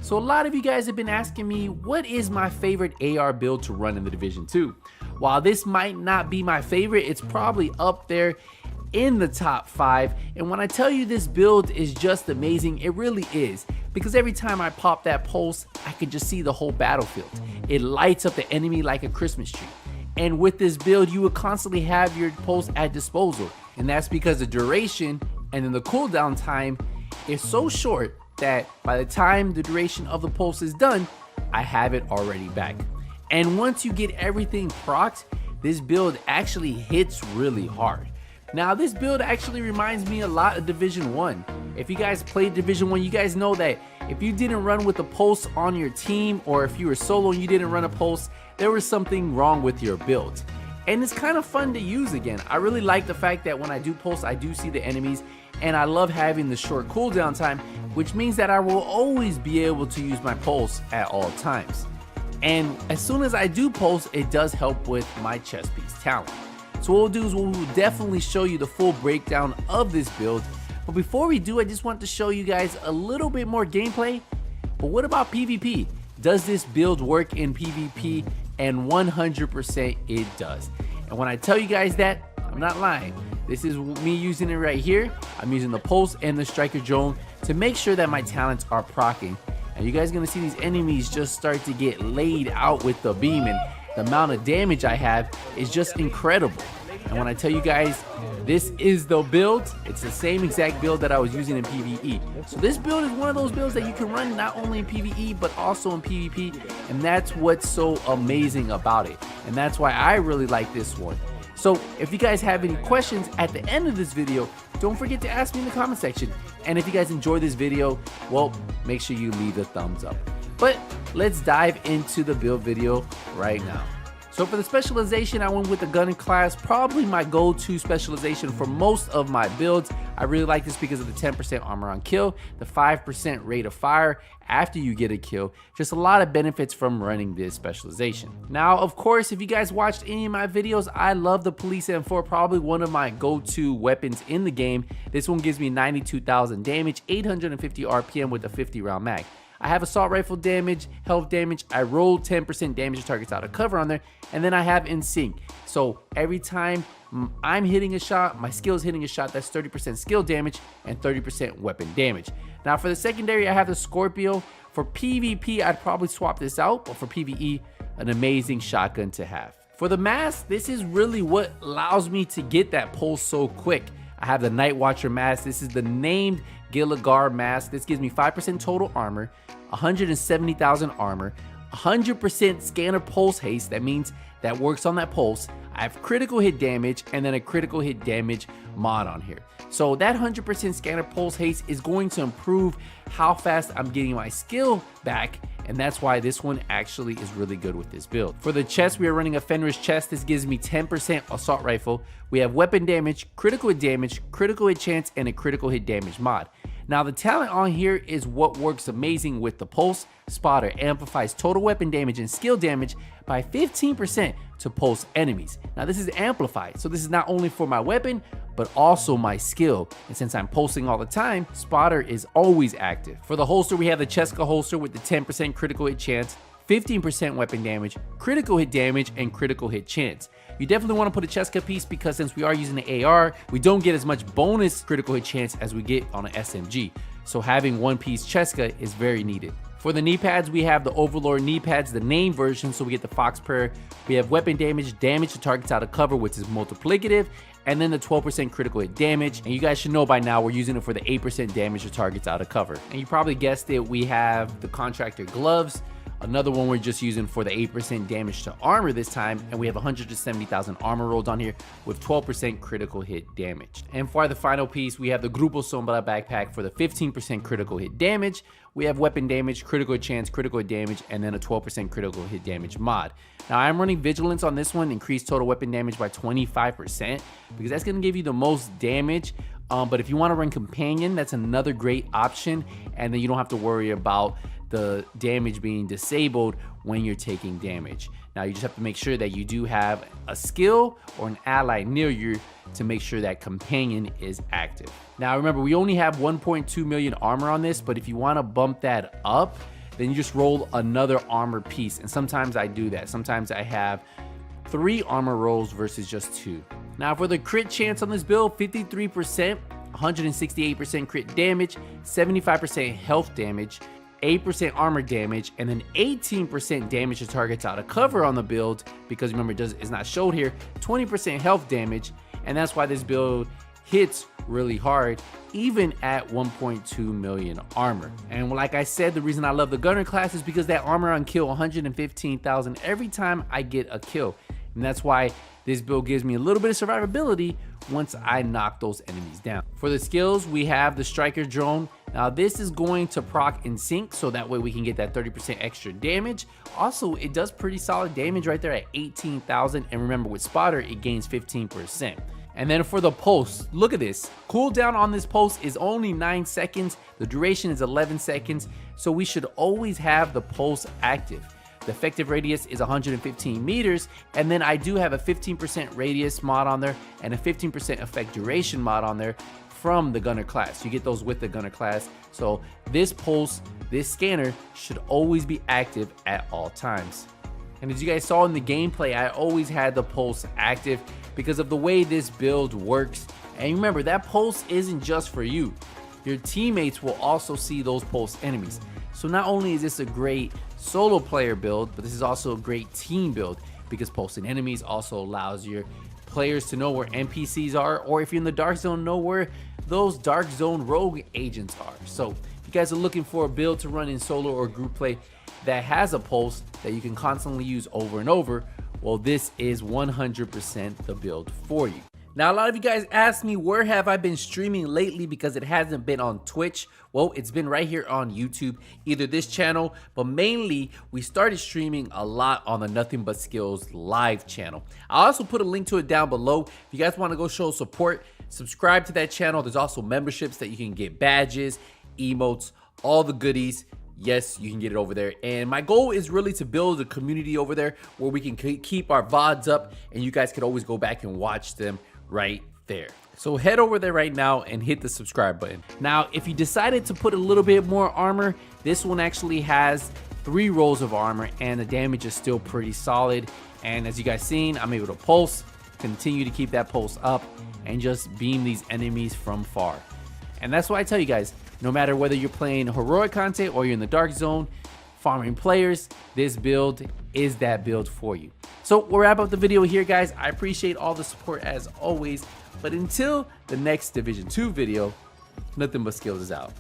So a lot of you guys have been asking me, what is my favorite AR build to run in the Division 2? While this might not be my favorite, it's probably up there in the top 5. And when I tell you this build is just amazing, it really is. Because every time I pop that pulse, I can just see the whole battlefield. It lights up the enemy like a Christmas tree. And with this build, you will constantly have your pulse at disposal. And that's because the duration and then the cooldown time is so short that by the time the duration of the pulse is done, I have it already back. And once you get everything procced, this build actually hits really hard. Now this build actually reminds me a lot of Division 1. If you guys played Division 1, you guys know that if you didn't run with a pulse on your team, or if you were solo and you didn't run a pulse, there was something wrong with your build. And it's kind of fun to use again. I really like the fact that when I do pulse, I do see the enemies, and I love having the short cooldown time, which means that I will always be able to use my pulse at all times. And as soon as I do pulse, it does help with my chest piece talent. So what we'll do is we'll definitely show you the full breakdown of this build. But before we do, I just want to show you guys a little bit more gameplay. But what about PvP? Does this build work in PvP? And 100% it does. And when I tell you guys that, I'm not lying. This is me using it right here. I'm using the pulse and the striker drone to make sure that my talents are proccing. And you guys are gonna see these enemies just start to get laid out with the beam, and the amount of damage I have is just incredible. And when I tell you guys, this is the build, it's the same exact build that I was using in PvE. So this build is one of those builds that you can run not only in PvE, but also in PvP. And that's what's so amazing about it. And that's why I really like this one. So if you guys have any questions at the end of this video, don't forget to ask me in the comment section. And if you guys enjoyed this video, well, make sure you leave a thumbs up. But let's dive into the build video right now. So for the specialization, I went with the gun class, probably my go-to specialization for most of my builds. I really like this because of the 10% armor on kill, the 5% rate of fire after you get a kill, just a lot of benefits from running this specialization. Now, of course, if you guys watched any of my videos, I love the Police M4, probably one of my go-to weapons in the game. This one gives me 92,000 damage, 850 RPM with a 50 round mag. I have assault rifle damage, health damage, I roll 10% damage to targets out of cover on there, and then I have in sync. So every time I'm hitting a shot, my skill is hitting a shot, that's 30% skill damage and 30% weapon damage. Now for the secondary, I have the Scorpio. For PvP, I'd probably swap this out, but for PvE, an amazing shotgun to have. For the mask, this is really what allows me to get that pulse so quick. I have the Night Watcher mask. This is the named Gilligar mask. This gives me 5% total armor, 170,000 armor, 100% scanner pulse haste. That means that works on that pulse. I have critical hit damage and then a critical hit damage mod on here. So that 100% scanner pulse haste is going to improve how fast I'm getting my skill back, and that's why this one actually is really good with this build. For the chest, we are running a Fenris chest. This gives me 10% assault rifle. We have weapon damage, critical hit chance, and a critical hit damage mod. Now the talent on here is what works amazing with the pulse. Spotter amplifies total weapon damage and skill damage by 15% to pulse enemies. Now this is amplified, so this is not only for my weapon, but also my skill. And since I'm pulsing all the time, Spotter is always active. For the holster, we have the Cheska holster with the 10% critical hit chance, 15% weapon damage, critical hit damage, and critical hit chance. You definitely want to put a Cheska piece because since we are using the AR, we don't get as much bonus critical hit chance as we get on an SMG. So having one piece Cheska is very needed. For the knee pads, we have the Overlord knee pads, the name version, so we get the Fox Prayer. We have weapon damage to targets out of cover, which is multiplicative, and then the 12% critical hit damage. And you guys should know by now we're using it for the 8% damage to targets out of cover. And you probably guessed it, we have the Contractor gloves. Another one we're just using for the 8% damage to armor this time, and we have 170,000 armor rolls on here with 12% critical hit damage. And for the final piece, we have the Grupo Sombra backpack for the 15% critical hit damage. We have weapon damage, critical chance, critical hit damage, and then a 12% critical hit damage mod. Now I'm running Vigilance on this one, increase total weapon damage by 25%, because that's going to give you the most damage. But if you want to run Companion, that's another great option, and then you don't have to worry about the damage being disabled when you're taking damage. Now you just have to make sure that you do have a skill or an ally near you to make sure that Companion is active. Now remember, we only have 1.2 million armor on this, but if you want to bump that up, then you just roll another armor piece. And sometimes I do that. Sometimes I have 3 armor rolls versus just 2. Now for the crit chance on this build, 53%, 168% crit damage, 75% health damage, 8% armor damage, and then 18% damage to targets out of cover on the build, because remember it's not showed here, 20% health damage, and that's why this build hits really hard even at 1.2 million armor. And like I said, the reason I love the gunner class is because that armor on kill 115,000 every time I get a kill, and that's why this build gives me a little bit of survivability once I knock those enemies down. For the skills, we have the striker drone. Now this is going to proc in sync, so that way we can get that 30% extra damage. Also, it does pretty solid damage right there at 18,000, and remember with spotter it gains 15%. And then for the pulse, look at this. Cooldown on this pulse is only 9 seconds. The duration is 11 seconds. So we should always have the pulse active. The effective radius is 115 meters. And then I do have a 15% radius mod on there and a 15% effect duration mod on there from the gunner class. You get those with the gunner class. So this pulse, this scanner should always be active at all times. And as you guys saw in the gameplay, I always had the pulse active because of the way this build works. And remember, that pulse isn't just for you. Your teammates will also see those pulse enemies. So not only is this a great solo player build, but this is also a great team build, because pulsing enemies also allows your players to know where NPCs are, or if you're in the dark zone, know where those dark zone rogue agents are. So if you guys are looking for a build to run in solo or group play that has a pulse that you can constantly use over and over, well, this is 100% the build for you. Now, a lot of you guys ask me, where have I been streaming lately, because it hasn't been on Twitch. Well, it's been right here on YouTube, either this channel, but mainly we started streaming a lot on the Nothing But Skills live channel. I also put a link to it down below. If you guys want to go show support, subscribe to that channel. There's also memberships that you can get badges, emotes, all the goodies. Yes, you can get it over there. And my goal is really to build a community over there where we can keep our VODs up, and you guys can always go back and watch them right there. So head over there right now and hit the subscribe button. Now, if you decided to put a little bit more armor, this one actually has 3 rolls of armor, and the damage is still pretty solid. And as you guys seen, I'm able to pulse, continue to keep that pulse up, and just beam these enemies from far. And that's why I tell you guys, no matter whether you're playing heroic content or you're in the dark zone, farming players, this build is that build for you. So we'll wrap up the video here, guys. I appreciate all the support as always. But until the next Division 2 video, Nothing But Skills is out.